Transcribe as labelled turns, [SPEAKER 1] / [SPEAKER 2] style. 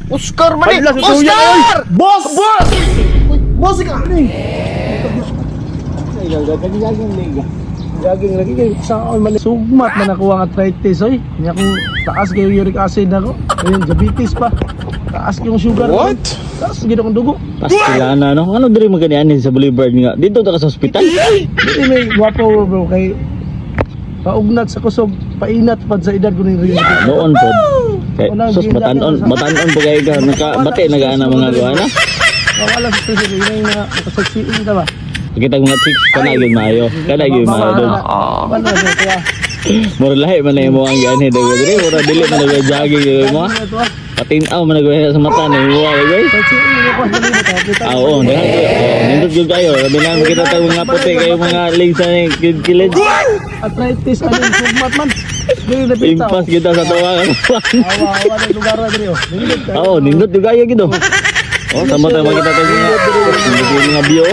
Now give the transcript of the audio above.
[SPEAKER 1] Oscar man eh!
[SPEAKER 2] Hala, sa tuya,
[SPEAKER 1] Oscar!
[SPEAKER 2] oy! Boss!
[SPEAKER 1] Boss! Boss ka!
[SPEAKER 2] Gaging lagi kayo sa all man sugmat man ako ang arthritis oy. Nya ko taas kay uric acid ako. Ayun diabetes pa. Taas yung sugar.
[SPEAKER 1] What?
[SPEAKER 2] Taas gid akong dugo.
[SPEAKER 3] Pastilana no. Ano diri magkanianin sa Boulevard nga? Dito ta ka sa ospital.
[SPEAKER 2] Dili may guwapo bro kay paugnat sa kusog painat pad sa edad ko ni Rio.
[SPEAKER 3] Noon po. Kay sus batanon po kay ka nakabati nagaana mga guana.
[SPEAKER 2] Wala sa president ina na nakasaksiin ka ba?
[SPEAKER 3] Kita mga chicks kana gyud maayo. Kana gyud maayo dun.
[SPEAKER 2] Ano ba kaya?
[SPEAKER 3] Mura lahi man na mo ang gani daw diri, mura dili man nag jogging gyud mo. Patinaw man nag sa mata ni mo ay.
[SPEAKER 2] Saksiin ko pa dili
[SPEAKER 3] Ah, oo, dahan ko. Nindot gyud kayo. Sabi na makita tayo mga puti kayo mga links na kilid.
[SPEAKER 2] arthritis ano sugmat man. Dili na bitaw.
[SPEAKER 3] Impas kita sa tawa.
[SPEAKER 2] Awa na lugar na Rio.
[SPEAKER 3] Oo, nindot gyud kayo gid. Oh, sama tayo makita tayo mga view.